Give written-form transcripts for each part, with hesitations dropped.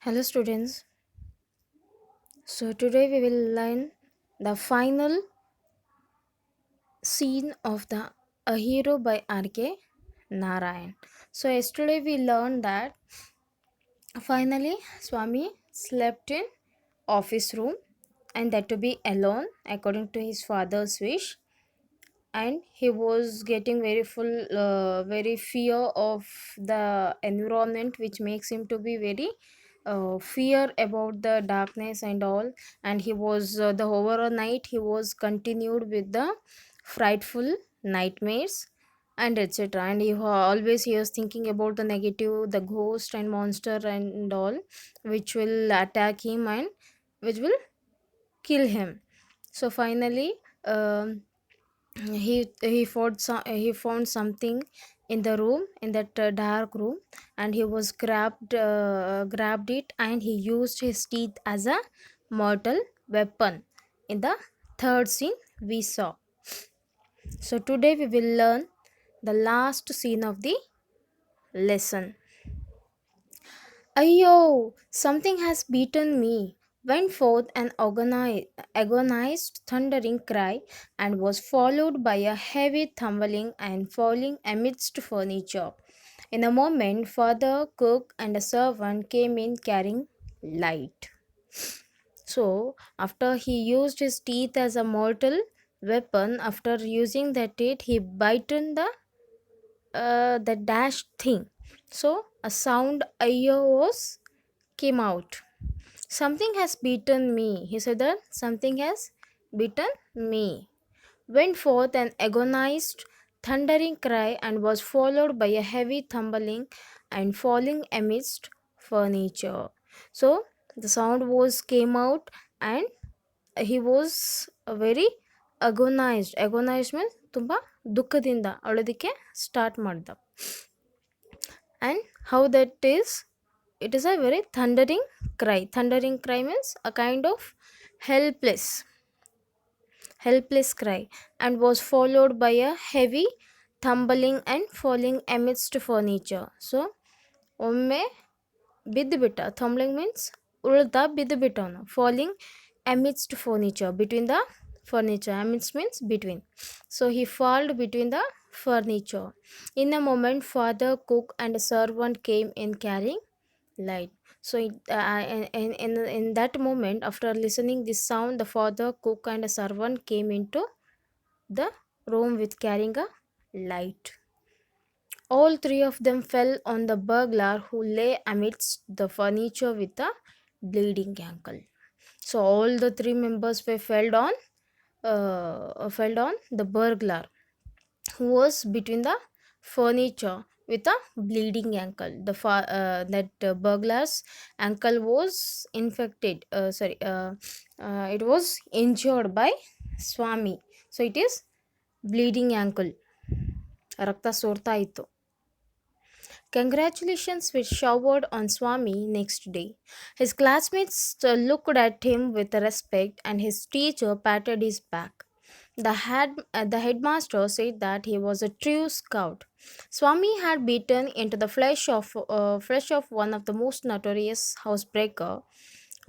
Hello, students. So, today we will learn the final scene of the A Hero by R.K. Narayan. So, yesterday we learned that finally Swami slept in office room and that to be alone according to his father's wish, and he was getting very fear of the environment, which makes him to be very fear about the darkness and all. And he was the overall night he was continued with the frightful nightmares and etc. And always he was thinking about the negative, the ghost and monster and all, which will attack him and which will kill him. So finally, um, he found something in the room, in that dark room, and he was grabbed it, and he used his teeth as a mortal weapon in the third scene we saw. So today we will learn the last scene of the lesson. Ayo, something has beaten me, went forth an agonized thundering cry, and was followed by a heavy tumbling and falling amidst furniture. In a moment, father, cook, and a servant came in carrying light. So, after he used his teeth as a mortal weapon, after using that teeth, he bitten the dash thing. So, a sound ayo was came out. Something has beaten me. He said that something has beaten me. Went forth an agonized, thundering cry, and was followed by a heavy tumbling and falling amidst furniture. So the sound was came out, and he was very agonized. Agonized means ತುಂಬ ದುಃಖದಿಂದ ಅಳೋದಕ್ಕೆ start ಮಾಡ್ದ. And how that is, it is a very thundering cry means a kind of helpless helpless cry, and was followed by a heavy tumbling and falling amidst furniture. So ಒಮ್ಮೆ ಬಿದ್ದುಬಿಟ್ಟ. ಥಂಬ್ಲಿಂಗ್ means ಉಳ್ದ ಬಿದ್ದುಬಿಟ್ಟ ಅವನು. Falling amidst furniture, between the furniture. Amidst means between. So he fell between the furniture. In a moment, father, cook, and a servant came in carrying light. So in that moment, after listening this sound, the father, cook, and a servant came into the room with carrying a light. All three of them fell on the burglar, who lay amidst the furniture with a bleeding ankle. So all the three members were fell on the burglar, who was between the furniture with a bleeding ankle. That burglar's ankle was infected. It was injured by Swami. So it is bleeding ankle. ರಕ್ತ ಸೋರ್ತಾ ಇತ್ತು. Congratulations were showered on Swami next day. His classmates looked at him with respect, and his teacher patted his back. The headmaster said that he was a true scout. Swami had beaten into the flesh of one of the most notorious housebreaker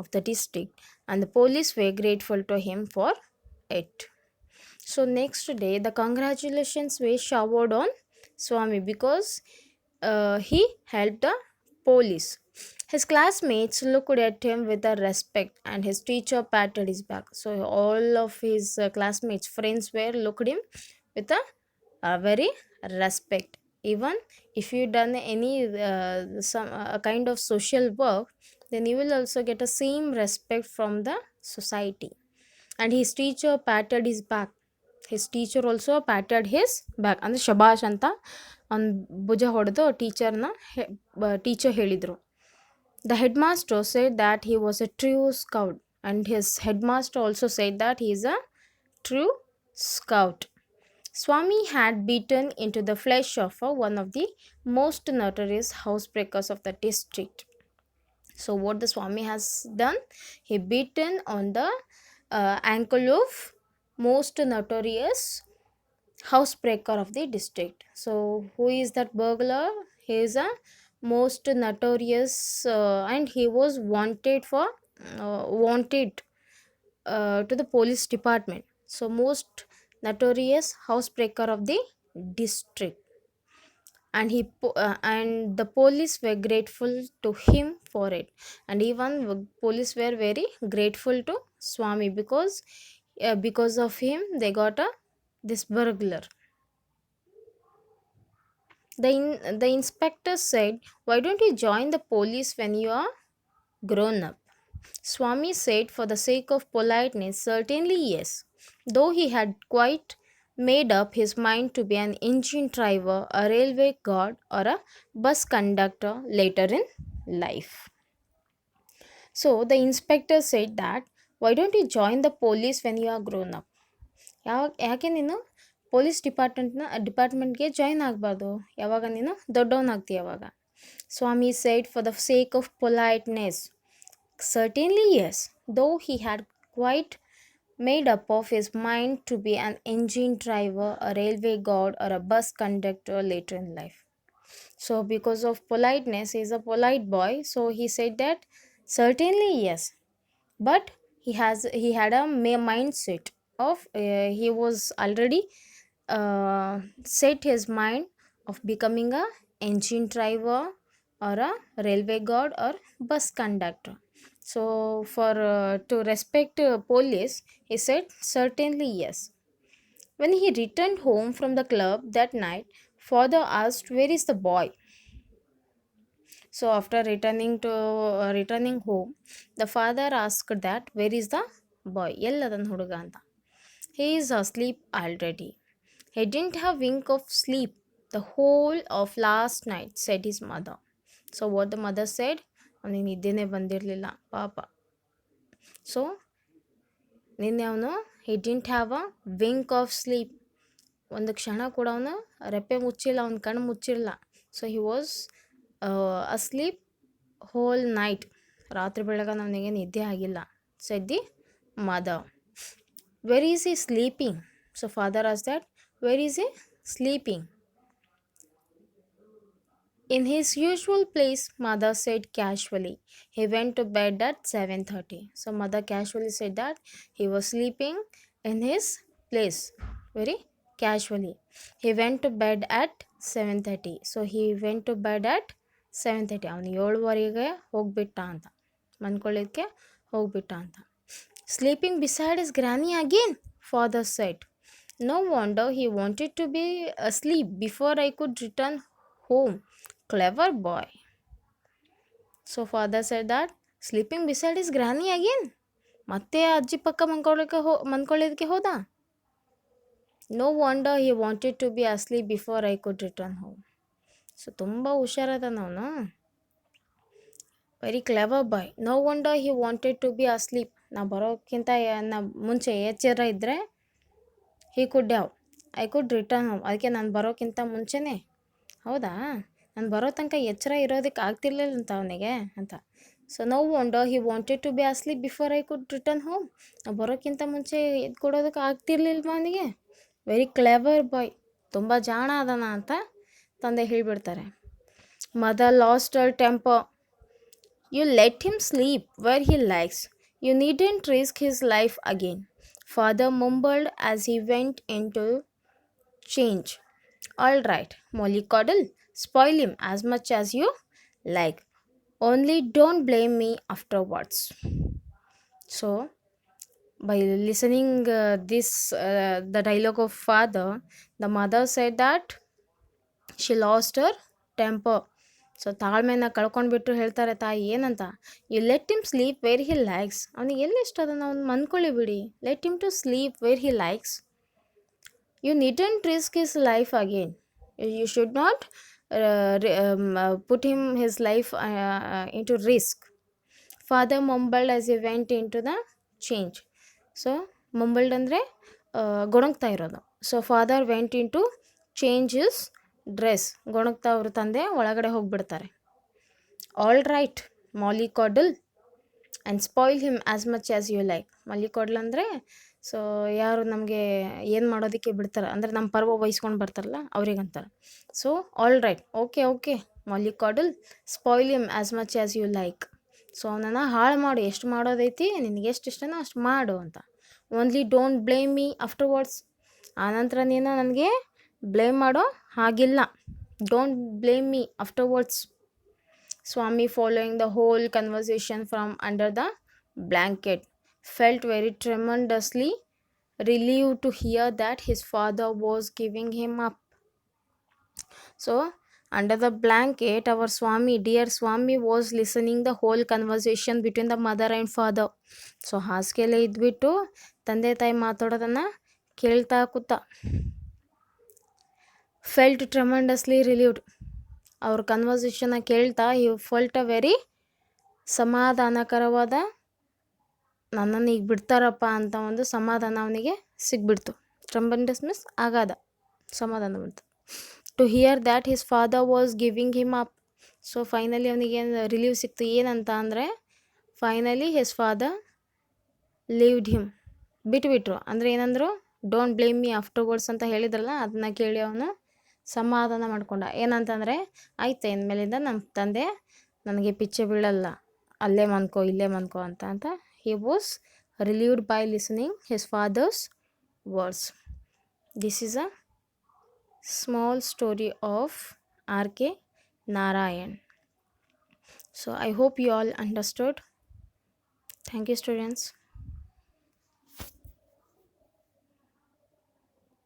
of the district, and the police were grateful to him for it. So next day, the congratulations were showered on Swami because he helped the police. His classmates looked at him with a respect, and his teacher patted his back. So all of his classmates, friends were looked him with a very respect. Even if you done any some kind of social work, then you will also get a same respect from the society. And his teacher patted his back. His teacher also patted his back. ಅಂದರೆ ಶಬಾಷ್ ಅಂತ ಅವ್ನ ಭುಜ ಹೊಡೆದು teacher ಹೇಳಿದರು. The headmaster said that he was a true scout, and his headmaster also said that he is a true scout. Swami had beaten into the flesh of one of the most notorious housebreakers of the district. So what the Swami has done, he beaten on the ankle of most notorious housebreaker of the district. So who is that burglar? He is a most notorious, and he was wanted to the police department. So most notorious housebreaker of the district, and and the police were grateful to him for it, and even police were very grateful to Swami because of him they got a this burglar. The inspector said, "Why don't you join the police when you are grown up?" Swami said, for the sake of politeness, certainly yes, though he had quite made up his mind to be an engine driver, a railway guard, or a bus conductor later in life. So the inspector said that, "Why don't you join the police when you are grown up?" ಯಾಕೆ ನೀನು police ಡಿಪಾರ್ಟ್ಮೆಂಟ್ಗೆ join ಆಗಬಾರ್ದು ಯಾವಾಗ ನೀನು ದೊಡ್ಡವನಾಗ್ತೀಯ ಅವಾಗ. Swami said, for the sake of politeness, certainly yes, though he had quite made up of his mind to be an engine driver, a railway guard, or a bus conductor later in life. So because of politeness, he's a polite boy, so he said that certainly yes, but he had a mindset of he was already set his mind of becoming a engine driver or a railway guard or bus conductor. So for to respect police, he said certainly yes. When he returned home from the club that night, father asked, "Where is the boy?" So after returning home, the father asked that, "Where is the boy? Elladan huduga anta." "He is asleep already. He didn't have wink of sleep the whole of last night," said his mother. So what the mother said, ಅವನಿಗೆ ನಿದ್ದೆನೇ ಬಂದಿರಲಿಲ್ಲ ಪಾಪ. So ನಿನ್ನೆ ಅವನು he didn't have a wink of sleep, ಒಂದು ಕ್ಷಣ ಕೂಡ ಅವನು ರೆಪ್ಪೆ ಮುಚ್ಚಿಲ್ಲ, ಅವನ ಕಣ್ಣು ಮುಚ್ಚಿಲ್ಲ. So he was asleep whole night, ರಾತ್ರಿ ಬೆಳಗ್ಗೆ ಅವನಿಗೆ ನಿದ್ದೆ ಆಗಿಲ್ಲ, said the mother. "Where is he sleeping?" So father asked that, "Where is he sleeping?" "In his usual place," mother said casually. "He went to bed at 7:30." So mother casually said that he was sleeping in his place, very casually. "He went to bed at 7:30." So he went to bed at 7:30. ಅವನು 7:30ಗೆ ಹೋಗ್ಬಿಟ್ಟ ಅಂತ, ಮನ್ಕೊಳ್ಳೋದಕ್ಕೆ ಹೋಗ್ಬಿಟ್ಟ ಅಂತ. "Sleeping beside his granny again," father said. "No wonder he wanted to be asleep before I could return home. Clever boy." So father said that, sleeping beside his granny again, ಮತ್ತೆ ಅಜ್ಜಿ ಪಕ್ಕ ಮನ್ಕೊಳ್ಳೋದಕ್ಕೆ ಹೋದ. "No wonder he wanted to be asleep before I could return home." So ತುಂಬ ಹುಷಾರದನ ಅವನು, very clever boy. "No wonder he wanted to be asleep." ನಾವು ಬರೋಕ್ಕಿಂತ ಮುಂಚೆ ಎಚ್ಚರ ಇದ್ದರೆ ಐ ಕುಡ್ ರಿಟರ್ನ್ ಹೋಮ್, ಅದಕ್ಕೆ ನಾನು ಬರೋಕ್ಕಿಂತ ಮುಂಚೆನೇ, ಹೌದಾ, ನಾನು ಬರೋ ತನಕ ಎಚ್ಚರ ಇರೋದಕ್ಕೆ ಆಗ್ತಿರ್ಲಿಲ್ಲ ಅಂತ ಅವನಿಗೆ ಅಂತ. So "No wonder he wanted to be asleep before I could return home." ನಾವು ಬರೋಕ್ಕಿಂತ ಮುಂಚೆ ಎದ್ದು ಕೊಡೋದಕ್ಕೆ ಆಗ್ತಿರ್ಲಿಲ್ವ ಅವನಿಗೆ, ವೆರಿ ಕ್ಲೆವರ್ ಬಾಯ್, ತುಂಬ ಜಾಣ ಅದನ ಅಂತ ತಂದೆ ಹೇಳಿಬಿಡ್ತಾರೆ. Mother lost her temper. "You let him sleep where he likes. You needn't risk his life again," father mumbled as he went into change. "All right, Mollycoddle, spoil him as much as you like. Only don't blame me afterwards." So by listening the dialogue of father, the mother said that she lost her temper. So ತಾಳ್ಮೆನ ಕಳ್ಕೊಂಡ್ಬಿಟ್ಟು ಹೇಳ್ತಾರೆ ತಾಯಿ ಏನಂತ, "You let him sleep where he likes." ಅವನಿಗೆ ಎಲ್ಲಿ ಇಷ್ಟ ಅದನ್ನು ಅವ್ನು ಮನ್ಕೊಳ್ಳಿ ಬಿಡಿ. "Let him to sleep where he likes. You needn't risk his life again." You should not put his life into risk. Father mumbled as he went into the change. So mumbled ಅಂದರೆ ಗೊಣಗ್ತಾ ಇರೋದು. So father went in to change his dress, ಗೊಣಗ್ತಾ ಅವ್ರ ತಂದೆ ಒಳಗಡೆ ಹೋಗ್ಬಿಡ್ತಾರೆ. "All right mollycoddle and spoil him as much as you like." Mollycoddle ಅಂದರೆ so ಯಾರು ನಮಗೆ ಏನು ಮಾಡೋದಕ್ಕೆ ಬಿಡ್ತಾರೆ ಅಂದರೆ ನಮ್ಮ ಪರ್ವ ವಹಿಸ್ಕೊಂಡು ಬರ್ತಾರಲ್ಲ ಅವ್ರಿಗಂತಾರೆ. So all right, okay mollycoddle spoil him as much as you like. So ಅವನನ್ನು ಹಾಳು ಮಾಡು, ಎಷ್ಟು ಮಾಡೋದೈತಿ ನಿನಗೆ ಎಷ್ಟು ಇಷ್ಟನೋ ಅಷ್ಟು ಮಾಡು ಅಂತ. Only don't blame me afterwards. ಆನಂತರ ನೀನು ನನಗೆ ಬ್ಲೇಮ್ ಮಾಡೋ ಹಾಗಿಲ್ಲ. Don't blame me afterwards. Swami, following the whole conversation from under the blanket, felt very tremendously relieved to hear that his father was giving him up. So, under the blanket, our Swami, dear Swami, was listening the whole conversation between the mother and father. So ಹಾಸಿಗೆಯಲ್ಲೇ ಇದ್ಬಿಟ್ಟು ತಂದೆ ತಾಯಿ ಮಾತಾಡೋದನ್ನು ಕೇಳ್ತಾ ಕೂತ. Felt tremendously relieved. ಅವ್ರ ಕನ್ವರ್ಸೇಷನ್ನ ಕೇಳ್ತಾ ಈ ಫೆಲ್ಟ್ ಅ ವೆರಿ ಸಮಾಧಾನಕರವಾದ, ನನ್ನನ್ನು ಈಗ ಬಿಡ್ತಾರಪ್ಪ ಅಂತ ಒಂದು ಸಮಾಧಾನ ಅವನಿಗೆ ಸಿಗ್ಬಿಡ್ತು. ಟ್ರೆಮೆಂಡಸ್ ಮೀನ್ಸ್ ಆಗಾದ, ಸಮಾಧಾನ ಬಂತು. To hear that his father was giving him up. So finally ಅವನಿಗೆ ರಿಲೀವ್ ಸಿಕ್ತು. ಏನಂತ ಅಂದರೆ finally his father leaved him, ಬಿಟ್ಬಿಟ್ರು. ಅಂದರೆ ಏನಂದರು, ಡೋಂಟ್ ಬ್ಲೇಮ್ ಮೀ ಆಫ್ಟರ್ವರ್ಡ್ಸ್ ಅಂತ ಹೇಳಿದ್ರಲ್ಲ, ಅದನ್ನ ಕೇಳಿ ಅವನು ಸಮಾಧಾನ ಮಾಡ್ಕೊಂಡ. ಏನಂತಂದರೆ ಆಯ್ತು, ಇನ್ಮೇಲಿಂದ ನಮ್ಮ ತಂದೆ ನನಗೆ ಪಿಚ್ಚೆ ಬೀಳಲ್ಲ, ಅಲ್ಲೇ ಮನ್ಕೋ ಇಲ್ಲೇ ಮನ್ಕೋ ಅಂತ he was relieved by listening his father's words. This is a small story of R.K. Narayan. So I hope you all understood. Thank you, students.